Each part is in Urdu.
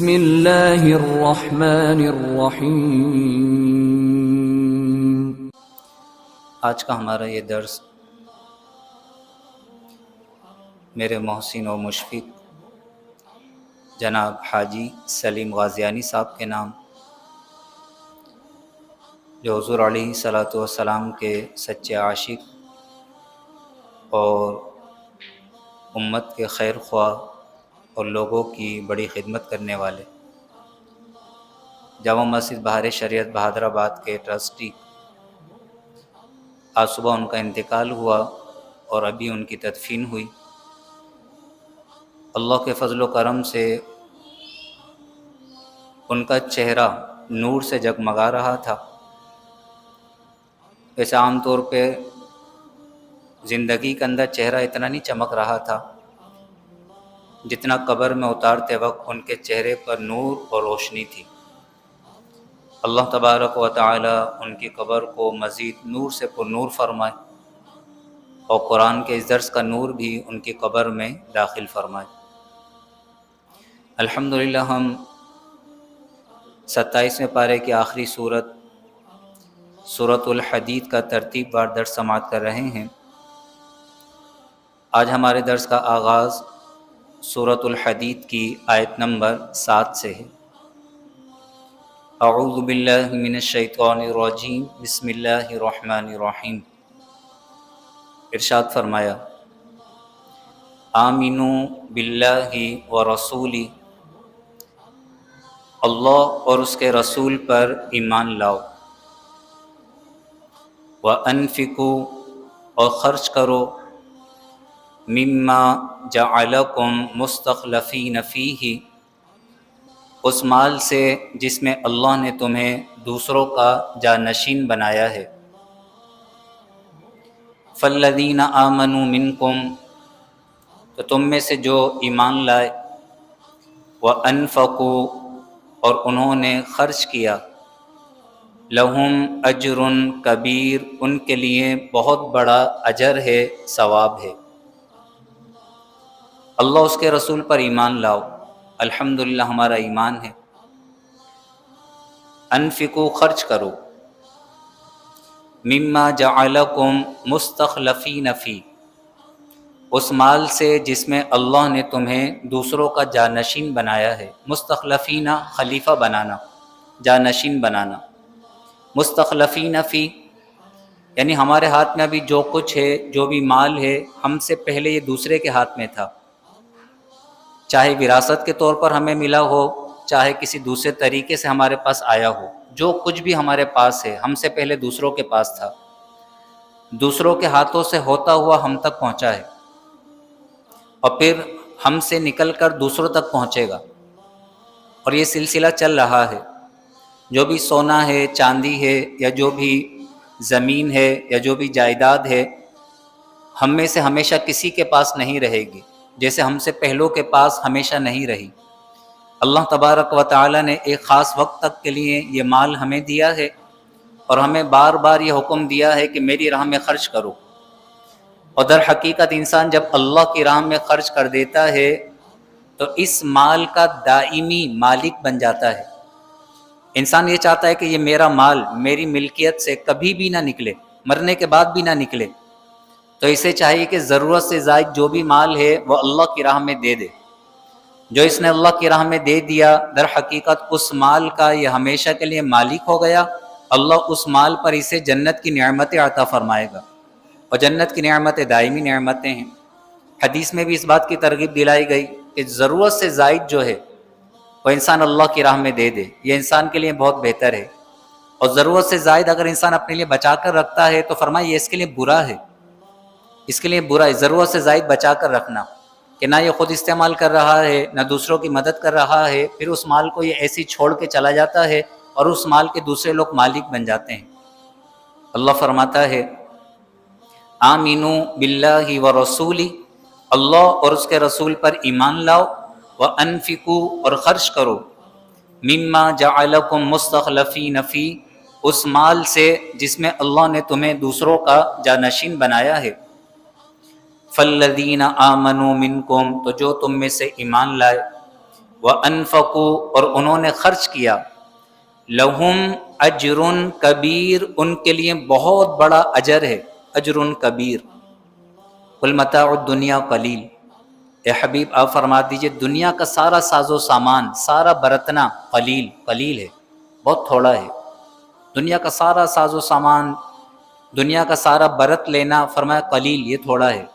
بسم اللہ الرحمن الرحیم۔ آج کا ہمارا یہ درس میرے محسن و مشفق جناب حاجی سلیم غازیانی صاحب کے نام، جو حضور علیہ الصلاۃ والسلام کے سچے عاشق اور امت کے خیر خواہ اور لوگوں کی بڑی خدمت کرنے والے، جامع مسجد بہار شریعت بہادرآباد کے ٹرسٹی، آج صبح ان کا انتقال ہوا اور ابھی ان کی تدفین ہوئی۔ اللہ کے فضل و کرم سے ان کا چہرہ نور سے جگمگا رہا تھا۔ ویسے عام طور پہ زندگی کے اندر چہرہ اتنا نہیں چمک رہا تھا جتنا قبر میں اتارتے وقت ان کے چہرے پر نور اور روشنی تھی۔ اللہ تبارک و تعالی ان کی قبر کو مزید نور سے پر نور فرمائے اور قرآن کے اس درس کا نور بھی ان کی قبر میں داخل فرمائے۔ الحمدللہ ہم 27ویں پارے کی آخری سورۃ الحدید کا ترتیب وار درس سماعت کر رہے ہیں۔ آج ہمارے درس کا آغاز سورۃ الحدید کی آیت نمبر 7 سے ہے۔ اعوذ باللہ من الشیطان الرجیم، بسم اللہ الرحمن الرحیم۔ ارشاد فرمایا، آمنوا باللہ ورسولہ، اللہ اور اس کے رسول پر ایمان لاؤ، وانفقوا اور خرچ کرو، مما جعلکم مستخلفین فیہ اس مال سے جس میں اللہ نے تمہیں دوسروں کا جانشین بنایا ہے۔ فالذین آمنوا منکم تو تم میں سے جو ایمان لائے، وانفقوا اور انہوں نے خرچ کیا، لہم اجر کبیر ان کے لیے بہت بڑا اجر ہے، ثواب ہے۔ اللہ اس کے رسول پر ایمان لاؤ، الحمدللہ ہمارا ایمان ہے۔ انفقوا خرچ کرو، مما جعلکم مستخلفین فی اس مال سے جس میں اللہ نے تمہیں دوسروں کا جانشین بنایا ہے۔ مستخلفین خلیفہ بنانا، جانشین بنانا۔ مستخلفین فی یعنی ہمارے ہاتھ میں ابھی جو کچھ ہے، جو بھی مال ہے، ہم سے پہلے یہ دوسرے کے ہاتھ میں تھا، چاہے وراثت کے طور پر ہمیں ملا ہو، چاہے کسی دوسرے طریقے سے ہمارے پاس آیا ہو۔ جو کچھ بھی ہمارے پاس ہے ہم سے پہلے دوسروں کے پاس تھا، دوسروں کے ہاتھوں سے ہوتا ہوا ہم تک پہنچا ہے، اور پھر ہم سے نکل کر دوسروں تک پہنچے گا، اور یہ سلسلہ چل رہا ہے۔ جو بھی سونا ہے، چاندی ہے، یا جو بھی زمین ہے، یا جو بھی جائیداد ہے، ہم میں سے ہمیشہ کسی کے پاس نہیں رہے گی، جیسے ہم سے پہلوں کے پاس ہمیشہ نہیں رہی۔ اللہ تبارک و تعالی نے ایک خاص وقت تک کے لیے یہ مال ہمیں دیا ہے، اور ہمیں بار بار یہ حکم دیا ہے کہ میری راہ میں خرچ کرو۔ اور در حقیقت انسان جب اللہ کی راہ میں خرچ کر دیتا ہے تو اس مال کا دائمی مالک بن جاتا ہے۔ انسان یہ چاہتا ہے کہ یہ میرا مال میری ملکیت سے کبھی بھی نہ نکلے، مرنے کے بعد بھی نہ نکلے، تو اسے چاہیے کہ ضرورت سے زائد جو بھی مال ہے وہ اللہ کی راہ میں دے دے۔ جو اس نے اللہ کی راہ میں دے دیا، در حقیقت اس مال کا یہ ہمیشہ کے لیے مالک ہو گیا۔ اللہ اس مال پر اسے جنت کی نعمتیں عطا فرمائے گا، اور جنت کی نعمتیں دائمی نعمتیں ہیں۔ حدیث میں بھی اس بات کی ترغیب دلائی گئی کہ ضرورت سے زائد جو ہے وہ انسان اللہ کی راہ میں دے دے، یہ انسان کے لیے بہت بہتر ہے۔ اور ضرورت سے زائد اگر انسان اپنے لیے بچا کر رکھتا ہے تو فرمایا یہ اس کے لیے برا ہے، اس کے لیے برا ہے ضرورت سے زائد بچا کر رکھنا، کہ نہ یہ خود استعمال کر رہا ہے، نہ دوسروں کی مدد کر رہا ہے، پھر اس مال کو یہ ایسی چھوڑ کے چلا جاتا ہے اور اس مال کے دوسرے لوگ مالک بن جاتے ہیں۔ اللہ فرماتا ہے، آمنوا باللہ ورسولہ، اللہ اور اس کے رسول پر ایمان لاؤ، وانفقوا اور خرچ کرو، مما جعلکم مستخلفین فی اس مال سے جس میں اللہ نے تمہیں دوسروں کا جانشین بنایا ہے۔ فالذین آمنوا منکم تو جو تم میں سے ایمان لائے، وَأَنفَقُوا اور انہوں نے خرچ کیا، لَهُمْ اجر کبیر ان کے لیے بہت بڑا اجر ہے، اجر کبیر۔ قُلْ مَتَاعُ الدُّنْيَا قلیل، اے حبیب آپ فرما دیجئے دنیا کا سارا ساز و سامان، سارا برتنا قلیل ہے، بہت تھوڑا ہے۔ دنیا کا سارا ساز و سامان، دنیا کا سارا برت لینا، فرمایا قلیل، یہ تھوڑا ہے۔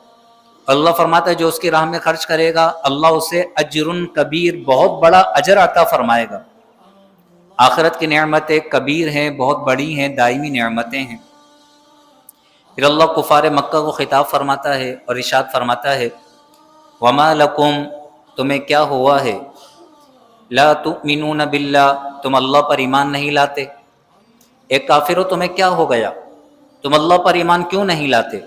اللہ فرماتا ہے جو اس کی راہ میں خرچ کرے گا اللہ اسے اجر کبیر، بہت بڑا اجر عطا فرمائے گا۔ آخرت کی نعمتیں کبیر ہیں، بہت بڑی ہیں، دائمی نعمتیں ہیں۔ پھر اللہ کفار مکہ کو خطاب فرماتا ہے اور ارشاد فرماتا ہے وَمَا لَكُمْ تمہیں کیا ہوا ہے، لا تؤمنون باللہ تم اللہ پر ایمان نہیں لاتے، ایک کافرو تمہیں کیا ہو گیا، تم اللہ پر ایمان کیوں نہیں لاتے؟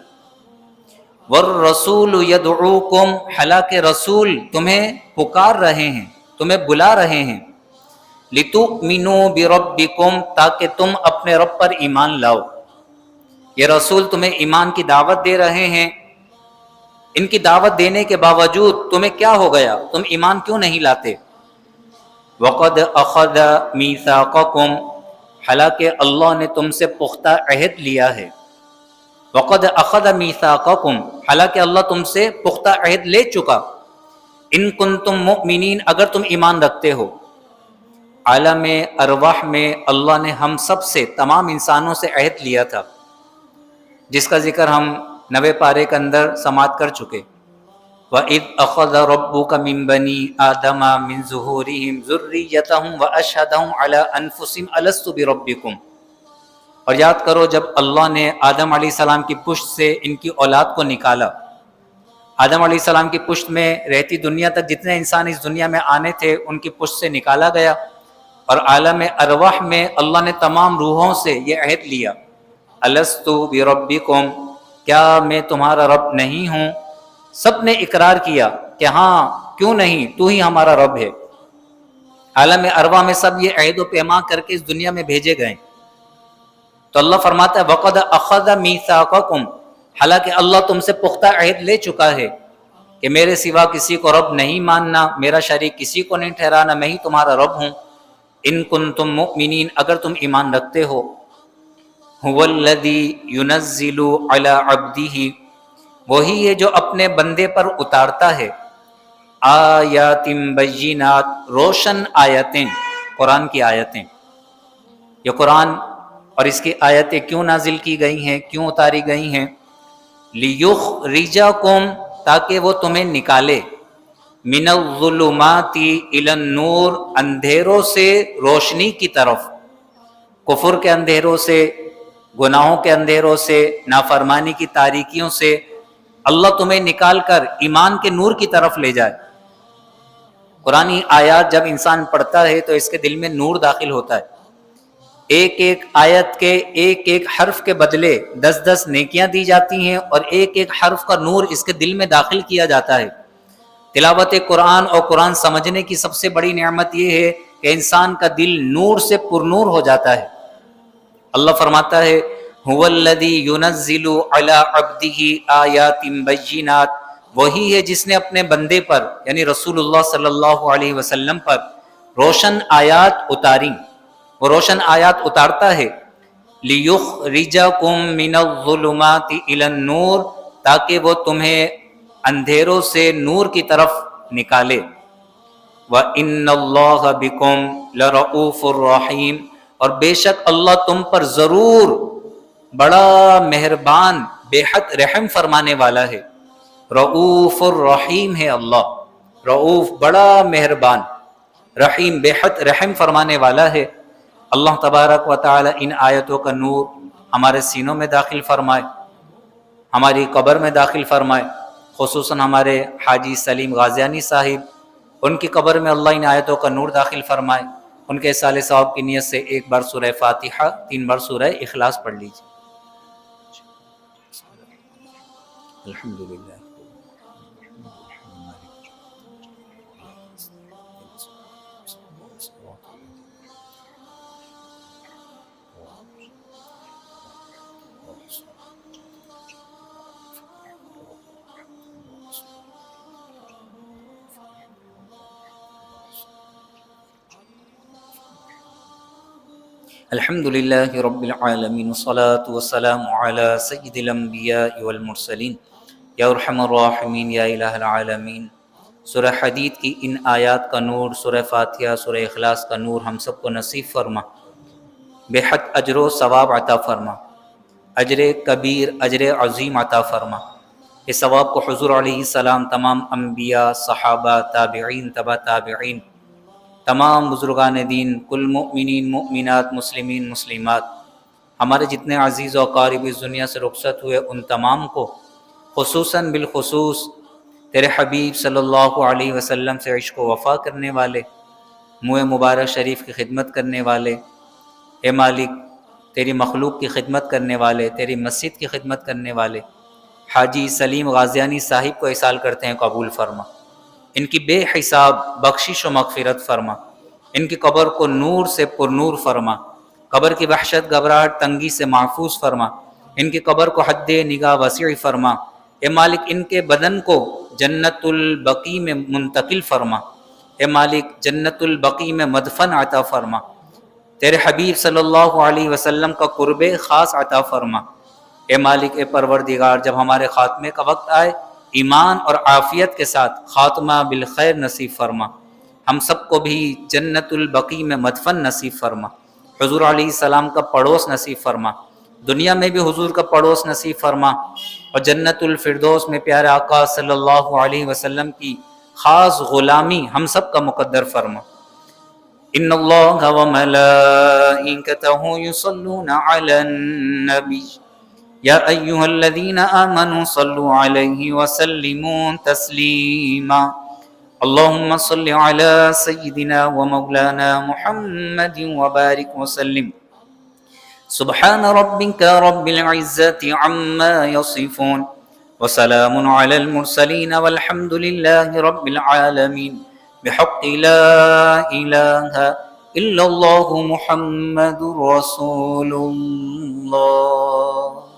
والرسول یدعوکم حالانکہ رسول تمہیں پکار رہے ہیں، تمہیں بلا رہے ہیں، لتؤمنوا بربکم تاکہ تم اپنے رب پر ایمان لاؤ۔ یہ رسول تمہیں ایمان کی دعوت دے رہے ہیں، ان کی دعوت دینے کے باوجود تمہیں کیا ہو گیا، تم ایمان کیوں نہیں لاتے؟ وقد اخذ میثاقکم حالانکہ اللہ نے تم سے پختہ عہد لیا ہے، وقد اخذ میثاقکم حالانکہ اللہ تم سے پختہ عہد لے چکا، ان کنتم مؤمنین اگر تم ایمان رکھتے ہو۔ عالم ارواح میں اللہ نے ہم سب سے، تمام انسانوں سے عہد لیا تھا، جس کا ذکر ہم 90 پارے کے اندر سماعت کر چکے۔ وَإِذْ أَخَذَ رَبُّكَ مِنْ بَنِي آدَمَ مِنْ ظُهُورِهِمْ ذُرِّيَّتَهُمْ وَأَشْهَدَهُمْ عَلَىٰ أَنفُسِهِمْ أَلَسْتُ بِرَبِّكُمْ، اور یاد کرو جب اللہ نے آدم علیہ السلام کی پشت سے ان کی اولاد کو نکالا، آدم علیہ السلام کی پشت میں رہتی دنیا تک جتنے انسان اس دنیا میں آنے تھے ان کی پشت سے نکالا گیا، اور عالم ارواح میں اللہ نے تمام روحوں سے یہ عہد لیا، الستُ بربکم کیا میں تمہارا رب نہیں ہوں؟ سب نے اقرار کیا کہ ہاں کیوں نہیں، تو ہی ہمارا رب ہے۔ عالم ارواح میں سب یہ عہد و پیمان کر کے اس دنیا میں بھیجے گئے۔ تو اللہ فرماتا ہے وقد اخذ میثاقکم حالانکہ اللہ تم سے پختہ عہد لے چکا ہے کہ میرے سوا کسی کو رب نہیں ماننا، میرا شریک کسی کو نہیں ٹھہرانا، میں ہی تمہارا رب ہوں، ان کنتم مؤمنین اگر تم ایمان رکھتے ہو۔ هو الذی ينزل علی عبدہ وہی ہے جو اپنے بندے پر اتارتا ہے، آیات بینات روشن آیتیں، قرآن کی آیتیں۔ یہ قرآن اور اس کی آیتیں کیوں نازل کی گئی ہیں، کیوں اتاری گئی ہیں؟ لیخرجکم تاکہ وہ تمہیں نکالے، من الظلمات الی النور اندھیروں سے روشنی کی طرف، کفر کے اندھیروں سے، گناہوں کے اندھیروں سے، نافرمانی کی تاریکیوں سے اللہ تمہیں نکال کر ایمان کے نور کی طرف لے جائے۔ قرآنی آیات جب انسان پڑھتا ہے تو اس کے دل میں نور داخل ہوتا ہے، ایک ایک آیت کے ایک ایک حرف کے بدلے 10 نیکیاں دی جاتی ہیں اور ایک ایک حرف کا نور اس کے دل میں داخل کیا جاتا ہے۔ تلاوت قرآن اور قرآن سمجھنے کی سب سے بڑی نعمت یہ ہے کہ انسان کا دل نور سے پر نور ہو جاتا ہے۔ اللہ فرماتا ہے هو الذی ينزل علی عبدہ آیات بینات وہی ہے جس نے اپنے بندے پر یعنی رسول اللہ صلی اللہ علیہ وسلم پر روشن آیات اتاری، وہ روشن آیات اتارتا ہے، لیخرجکم من الظلمات الی النور تاکہ وہ تمہیں اندھیروں سے نور کی طرف نکالے، وَإِنَّ اللَّهَ بِكُمْ لَرَؤُوفٌ الرَّحِيمٌ اور بے شک اللہ تم پر ضرور بڑا مہربان بے حد رحم فرمانے والا ہے۔ رؤوف الرحیم ہے اللہ، رؤوف بڑا مہربان، رحیم بے حد رحم فرمانے والا ہے۔ اللہ تبارک و تعالی ان آیتوں کا نور ہمارے سینوں میں داخل فرمائے، ہماری قبر میں داخل فرمائے، خصوصاً ہمارے حاجی سلیم غازیانی صاحب، ان کی قبر میں اللہ ان آیتوں کا نور داخل فرمائے۔ ان کے اصالِ ثواب کی نیت سے ایک بار سورہ فاتحہ، 3 بار سورہ اخلاص پڑھ لیجیے۔ الحمدللہ الحمد للہ رب العالمین والصلاة والسلام علی سید الانبیاء والمرسلین یا ارحم الراحمین یا الہ العالمین۔ سورہ حدید کی ان آیات کا نور، سورہ فاتحہ، سورہ اخلاص کا نور ہم سب کو نصیب فرما، بے حد اجر و ثواب عطا فرما، اجر کبیر، اجر عظیم عطا فرما۔ اس ثواب کو حضور علیہ السلام، تمام انبیاء، صحابہ، تابعین، تبع تابعین، تمام بزرگان دین، کل مؤمنین، مؤمنات، مسلمین، مسلمات، ہمارے جتنے عزیز و اقارب اس دنیا سے رخصت ہوئے ان تمام کو، خصوصاً بالخصوص تیرے حبیب صلی اللہ علیہ وسلم سے عشق و وفا کرنے والے، منہ مبارک شریف کی خدمت کرنے والے، اے مالک تیری مخلوق کی خدمت کرنے والے، تیری مسجد کی خدمت کرنے والے حاجی سلیم غازیانی صاحب کو احسال کرتے ہیں، قبول فرما، ان کی بے حساب بخشش و مغفرت فرما، ان کی قبر کو نور سے پر نور فرما، قبر کی وحشت، گھبراہٹ، تنگی سے محفوظ فرما، ان کی قبر کو حد نگاہ وسیع فرما، اے مالک ان کے بدن کو جنت البقیع میں منتقل فرما، اے مالک جنت البقیع میں مدفن عطا فرما، تیرے حبیب صلی اللہ علیہ وسلم کا قرب خاص عطا فرما، اے مالک، اے پروردگار، جب ہمارے خاتمے کا وقت آئے ایمان اور عافیت کے ساتھ خاتمہ بالخیر نصیب فرما، ہم سب کو بھی جنت البقیع میں مدفن نصیب فرما، حضور علیہ السلام کا پڑوس نصیب فرما، دنیا میں بھی حضور کا پڑوس نصیب فرما، اور جنت الفردوس میں پیارے آقا صلی اللہ علیہ وسلم کی خاص غلامی ہم سب کا مقدر فرما۔ ان اللہ وملائکتہ یصلون علی النبی یا ایہا الذین آمنوا صلوا علیہ وسلموا تسلیما۔ اللہم صل علی سیدنا ومولانا محمد وبارک وسلم۔ سبحان ربک رب العزة عما یصفون وسلام علی المرسلین والحمد للہ رب العالمین بحق لا الہ الا اللہ محمد رسول اللہ۔